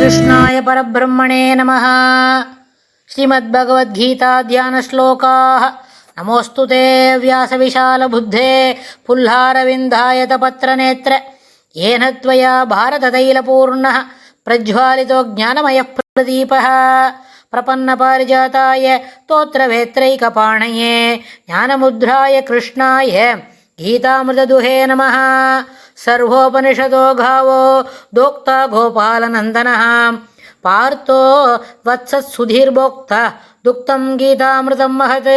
श्रीकृष्णाय परब्रह्मणे नमः। श्रीमद्भगवद्गीता ध्यानश्लोकाः। नमोऽस्तु ते व्यासविशालबुद्धे पुल्लारविन्दायतपत्रनेत्र येन त्वया भारततैलपूर्णः प्रज्वालितो ज्ञानमयः प्रदीपः प्रपन्नपारिजाताय स्तोत्रवेत्रैकपाणये ज्ञानमुद्राय कृष्णाय गीतामृतदुहे नमः। सर्वोपनिषदो गावो दोक्ता गोपालनन्दनः पार्थो वत्सत्सुधीर्भोक्ता दुक्तं गीतामृतं महत्।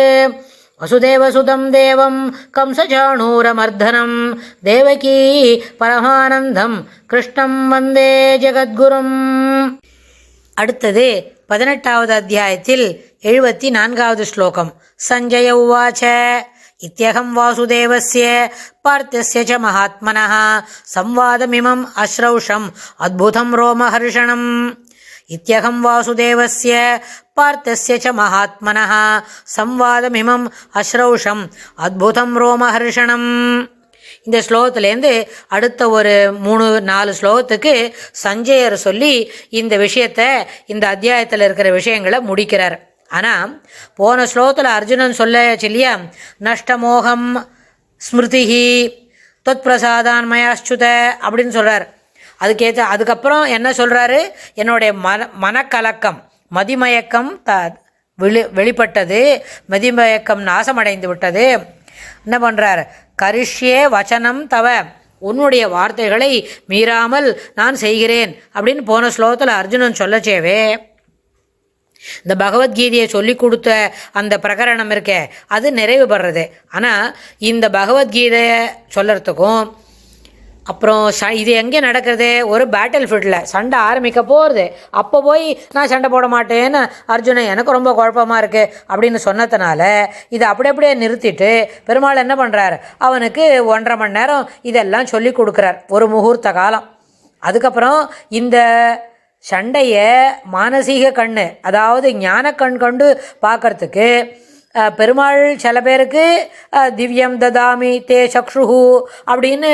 वसुदेवसुतं देवं कंसचाणूरमर्दनं देवकी परमानन्दं कृष्णं वन्दे ஜெகத்குரும். அடுத்தது 18வது அத்தியாயத்தில் 74வது ஸ்லோகம். சஞ்சய உவாச்ச இத்யகம் வாசுதேவஸ்ய பார்த்தஸ்ய ச மகாத்மனः சம்வாதமிமம் அஸ்ரௌஷம் அத்புதம் ரோமஹர்ஷணம். இத்யகம் வாசுதேவஸ்ய பார்த்தஸ்ய ச மகாத்மனः சம்வாதமிமம் அஸ்ரௌஷம் அத்புதம் ரோமஹர்ஷணம். இந்த ஸ்லோகத்துலேருந்து அடுத்த ஒரு 3-4 ஸ்லோகத்துக்கு சஞ்சயர் சொல்லி இந்த விஷயத்தை, இந்த அத்தியாயத்தில் இருக்கிற விஷயங்களை முடிக்கிறார். ஆனால் போன ஸ்லோகத்தில் அர்ஜுனன் சொல்லியா, நஷ்டமோகம் ஸ்மிருதிஹி தொத் பிரசாதான் மயாச்சுத அப்படின்னு சொல்கிறார். அதுக்கப்புறம் என்ன சொல்கிறாரு, என்னுடைய மனக்கலக்கம் மதிமயக்கம் வெளிப்பட்டது, மதிமயக்கம் நாசமடைந்து விட்டது. என்ன பண்ணுறார், கரிஷ்யே வச்சனம் தவ, உன்னுடைய வார்த்தைகளை மீறாமல் நான் செய்கிறேன் அப்படின்னு போன ஸ்லோகத்தில் அர்ஜுனன் சொல்லச்சேவே இந்த பகவத்கீதையை சொல்லி கொடுத்த அந்த பிரகரணம் இருக்கே அது நிறைவு பெறுறது. ஆனால் இந்த பகவத்கீதையை சொல்கிறதுக்கும் அப்புறம் இது எங்கே நடக்கிறது, ஒரு பேட்டில் ஃபீல்டில் சண்டை ஆரம்பிக்க போகிறது. அப்போ போய் நான் சண்டை போட மாட்டேன்னு அர்ஜுனன் எனக்கு ரொம்ப குழப்பமாக இருக்குது அப்படின்னு சொன்னதுனால இதை அப்படியே நிறுத்திட்டு பெருமாள் என்ன பண்ணுறார், அவனுக்கு 1.5 மணி நேரம் இதெல்லாம் சொல்லி கொடுக்குறார், ஒரு முகூர்த்த காலம். அதுக்கப்புறம் இந்த சண்டையை மானசீக கண், அதாவது ஞான கண் கொண்டு பார்க்கறதுக்கு பெருமாள் சில பேருக்கு திவ்யம் ததாமி தே சக்ஷுஹு அப்படின்னு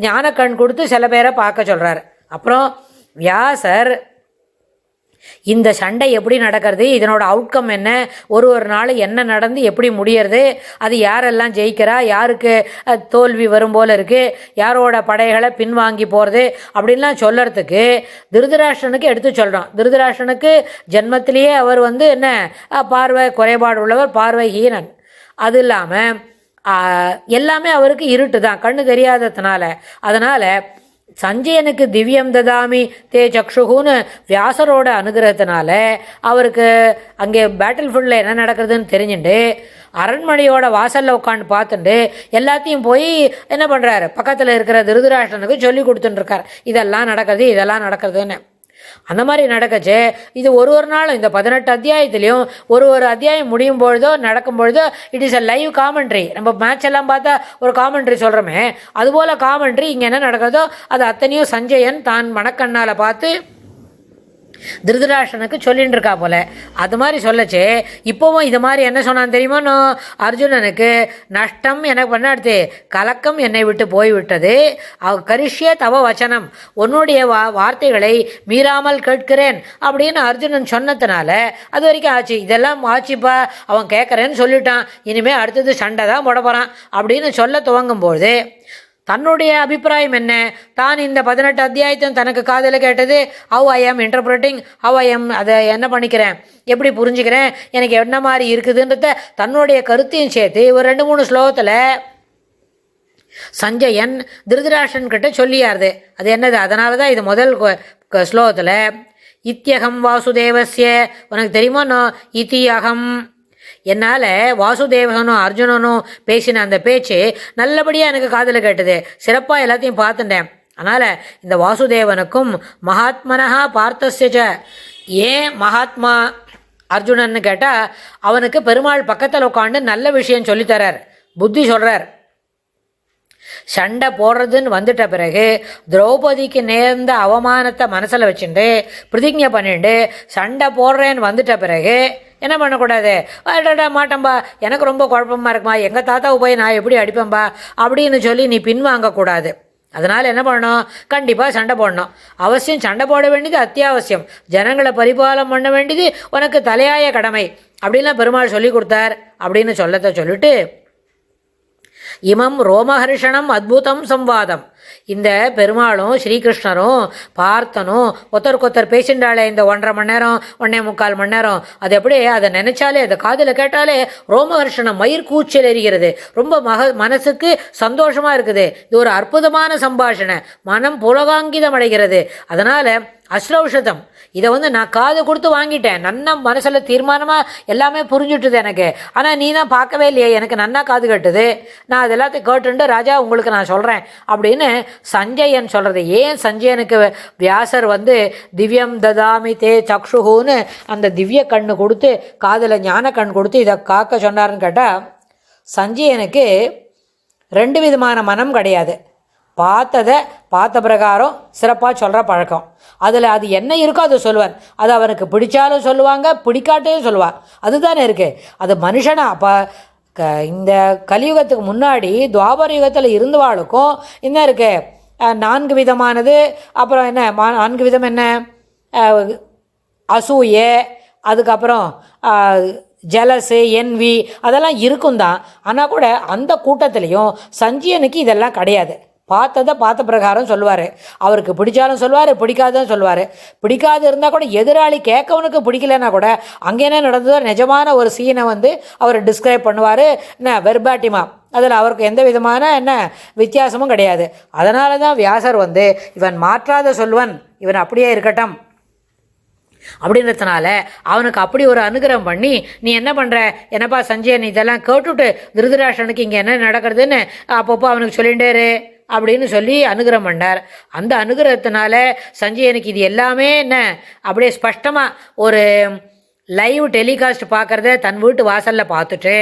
ஞான கண் கொடுத்து சில பேரை பார்க்க சொல்கிறார். அப்புறம் வியாசர் இந்த சண்டை எப்படி நடக்கிறது, இதனோட அவுட்கம் என்ன, ஒரு நாள் என்ன நடந்து எப்படி முடியறது, அது யாரெல்லாம் ஜெயிக்கிறா, யாருக்கு தோல்வி வரும் போல் இருக்குது, யாரோட படைகளை பின்வாங்கி போகிறது அப்படின்லாம் சொல்லறதுக்கு திருதராஷ்டிரனுக்கு எடுத்து சொல்கிறோம். திருதராஷ்டிரனுக்கு ஜென்மத்திலேயே அவர் என்ன பார்வை குறைபாடு உள்ளவர், பார்வைஹீனன். அது இல்லாமல் எல்லாமே அவருக்கு இருட்டு தான், கண்ணு தெரியாததுனால. அதனால் சஞ்சயனுக்கு திவ்யம் ததாமி தே சக்ஷுகுன்னு வியாசரோட அனுகிரகத்தினால அவருக்கு அங்கே பேட்டில் ஃபீல்டில் என்ன நடக்கிறதுன்னு தெரிஞ்சுட்டு அரண்மனையோட வாசலில் உட்காந்து பார்த்துட்டு எல்லாத்தையும் போய் என்ன பண்ணுறாரு, பக்கத்தில் இருக்கிற திருதராஷ்டிரனுக்கு சொல்லி கொடுத்துட்டுருக்கார், இதெல்லாம் நடக்கிறது இதெல்லாம் நடக்கிறதுன்னு. அந்த மாதிரி நடக்கச்சு இது ஒரு நாள் இந்த 18 அத்தியாயத்துலேயும் ஒரு அத்தியாயம் முடியும் பொழுதோ நடக்கும் பொழுதோ it is a live commentary. நம்ம மேட்ச் எல்லாம் பார்த்தா ஒரு காமெண்ட்ரி சொல்கிறோமே, அதுபோல் காமெண்ட்ரி இங்கே என்ன நடக்கிறதோ அது அத்தனையும் சஞ்சயன் தான் மனக்கண்ணால் பார்த்து திருதராஷ்டிரனுக்கு சொல்லின்னு இருக்கா போல. அது மாதிரி சொல்லச்சு இப்போவும் இது மாதிரி என்ன சொன்னான்னு தெரியுமா, அர்ஜுனனுக்கு நஷ்டம் எனக்கு பண்ணாடுத்து, கலக்கம் என்னை விட்டு போய்விட்டது, கரிஷ்ய தவ வச்சனம், உன்னுடைய வார்த்தைகளை மீறாமல் கேட்கிறேன் அப்படின்னு அர்ஜுனன் சொன்னதுனால அது வரைக்கும் ஆச்சு. இதெல்லாம் ஆச்சுப்பா, அவன் கேட்குறேன்னு சொல்லிட்டான், இனிமேல் அடுத்தது சண்டை தான் போட போகிறான் அப்படின்னு சொல்ல துவங்கும்போது தன்னுடைய அபிப்பிராயம் என்ன, தான் இந்த 18 அத்தியாயத்தையும் தனக்கு காதில் கேட்டது, ஹவ் ஐ ஆம் இன்டர்பிரட்டிங், ஹவ் ஐ ஆம் அதை என்ன பண்ணிக்கிறேன், எப்படி புரிஞ்சுக்கிறேன், எனக்கு என்ன மாதிரி இருக்குதுன்றத தன்னுடைய கருத்தையும் சேர்த்து ஒரு 2-3 ஸ்லோகத்தில் சஞ்சயன் திருதராஷ்டிரன் கிட்ட சொல்லியாருது. அது என்னது, அதனால தான் இது முதல் ஸ்லோகத்தில் இத்யகம் வாசுதேவஸ்ய, உனக்கு தெரியுமா இதி அகம், என்னால் வாசுதேவனும் அர்ஜுனனும் பேசின அந்த பேச்சு நல்லபடியாக எனக்கு காதில் கேட்டது, சிறப்பாக எல்லாத்தையும் பார்த்துட்டேன். அதனால் இந்த வாசுதேவனுக்கும் மகாத்மனஹா பார்த்தஸ்ய, ஏன் மகாத்மா அர்ஜுனன்னு கேட்டால் அவனுக்கு பெருமாள் பக்கத்தில் உட்காந்து நல்ல விஷயம் சொல்லித்தரார், புத்தி சொல்கிறார். சண்டை போடுறதுன்னு வந்துட்ட பிறகு திரௌபதிக்கு நேர்ந்த அவமானத்தை மனசில் வச்சுட்டு பிரதிஜை பண்ணிட்டு சண்டை போடுறேன்னு வந்துட்ட பிறகு என்ன பண்ணக்கூடாது, மாட்டேன்பா, எனக்கு ரொம்ப குழப்பமாக இருக்குமா, எங்கள் தாத்தாவை போய் நான் எப்படி அடிப்பேன்பா அப்படின்னு சொல்லி நீ பின்வாங்கக்கூடாது. அதனால் என்ன பண்ணணும்? கண்டிப்பாக சண்டை போடணும். அவசியம் சண்டை போட வேண்டியது அத்தியாவசியம். ஜனங்களை பரிபாலனம் பண்ண வேண்டியது உனக்கு தலையாய கடமை அப்படின்லாம் பெருமாள் சொல்லி கொடுத்தார் அப்படின்னு சொல்லிட்டு இமம் ரோமஹர்ஷணம் அத்புதம் சம்வாதம். இந்த பெருமாளும் ஸ்ரீகிருஷ்ணரும் பார்த்தனும் ஒருத்தருக்கொத்தர் பேசின்றாலே இந்த 1.5 மணி நேரம் 1.25 மணி நேரம், அது எப்படி அதை நினைச்சாலே அதை காதில் கேட்டாலே ரோமஹர்ஷணம் மயிர் கூச்சல் எரிகிறது. ரொம்ப மனசுக்கு சந்தோஷமாக இருக்குது. இது ஒரு அற்புதமான சம்பாஷணை, மனம் புலகாங்கிதம் அடைகிறது. அதனால் அஸ்ரௌஷதம் இதை நான் காது கொடுத்து வாங்கிட்டேன். நன்னா மனசில் தீர்மானமாக எல்லாமே புரிஞ்சுட்டுது எனக்கு. ஆனால் நீ தான் பார்க்கவே இல்லையே, எனக்கு நன்னா காது கட்டுது, நான் அது எல்லாத்தையும் கேட்டுண்டு ராஜா உங்களுக்கு நான் சொல்கிறேன் அப்படின்னு சஞ்சயன் சொல்கிறது. ஏன் சஞ்சயனுக்கு வியாசர் திவ்யம் ததாமி தே சக்ஷுன்னு அந்த திவ்ய கண்ணு கொடுத்து காதில் ஞான கண் கொடுத்து இதை காக்க சொன்னார்னு கேட்டால், சஞ்சயனுக்கு 2 விதமான மனம் கிடையாது. பார்த்ததை பார்த்த பிரகாரம் சிறப்பாக சொல்கிற பழக்கம். அதில் அது என்ன இருக்கோ அதை சொல்லுவார். அது அவனுக்கு பிடிச்சாலும் சொல்லுவாங்க, பிடிக்காட்டையும் சொல்லுவார். அதுதானே இருக்குது. அது மனுஷனா அப்போ இந்த கலியுகத்துக்கு முன்னாடி துவாபர யுகத்தில் இருந்தவாளுக்கும் என்ன இருக்குது? 4 விதமானது. அப்புறம் என்ன 4 விதம்? என்ன அசூயை, அதுக்கப்புறம் ஜலஸு, என்வி, அதெல்லாம் இருக்கும் தான். ஆனால் கூட அந்த கூட்டத்துலேயும் சஞ்சயனுக்கு இதெல்லாம் கிடையாது. பார்த்ததை பார்த்த பிரகாரம் சொல்லுவார். அவருக்கு பிடிச்சாலும் சொல்லுவார், பிடிக்காதும் சொல்லுவார். பிடிக்காது இருந்தால் கூட எதிராளி கேட்கவனுக்கு பிடிக்கலன்னா கூட அங்கே என்ன நடந்ததோ நிஜமான ஒரு சீனை அவர் டிஸ்கிரைப் பண்ணுவார். என்ன வெர்பாட்டிமா, அதில் அவருக்கு எந்த விதமான என்ன வித்தியாசமும் கிடையாது. அதனால தான் வியாசர் இவன் மாற்றாத சொல்வன், இவன் அப்படியே இருக்கட்டும் அப்படின்றதுனால அவனுக்கு அப்படி ஒரு அனுகிரகம் பண்ணி, நீ என்ன பண்ணுற, என்னப்பா சஞ்சயன் இதெல்லாம் கேட்டுவிட்டு திருதராஷ்டிரனுக்கு இங்கே என்ன நடக்கிறதுன்னு அப்பப்போ அவனுக்கு சொல்லிகிட்டேரு அப்படின்னு சொல்லி அனுகிரகம் பண்ணார். அந்த அனுகிரகத்தினால சஞ்சயனுக்கு இது எல்லாமே என்ன அப்படியே ஸ்பஷ்டமாக ஒரு லைவ் டெலிகாஸ்ட் பார்க்குறத தன் வீட்டு வாசலில் பார்த்துட்டு,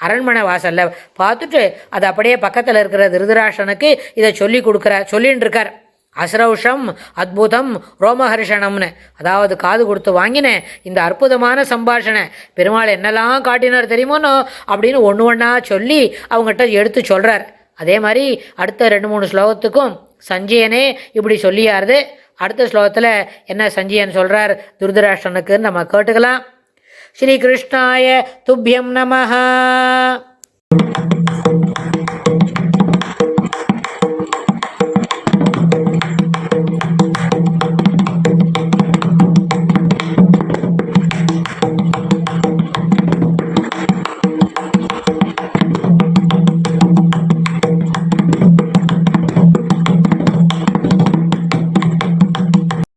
அரண்மனை வாசலில் பார்த்துட்டு, அது அப்படியே பக்கத்தில் இருக்கிற திருதராஷ்டிரனுக்கு இதை சொல்லின்னு இருக்கார். அஸ்ரௌஷம் அத்புதம் ரோமஹர்ஷணம்னு, அதாவது காது கொடுத்து வாங்கினேன் இந்த அற்புதமான சம்பாஷணை. பெருமாள் என்னெல்லாம் காட்டினார் தெரியுமோனோ அப்படின்னு ஒன்றா சொல்லி அவங்ககிட்ட எடுத்து சொல்கிறார். அதே மாதிரி அடுத்த 2-3 ஸ்லோகத்துக்கும் சஞ்சயனே இப்படி சொல்லியாருது. அடுத்த ஸ்லோகத்தில் என்ன சஞ்சயன் சொல்கிறார் திருதராஷ்டிரனுக்குன்னு நம்ம கேட்டுக்கலாம். ஸ்ரீ கிருஷ்ணாய துப்யம் நமஹ.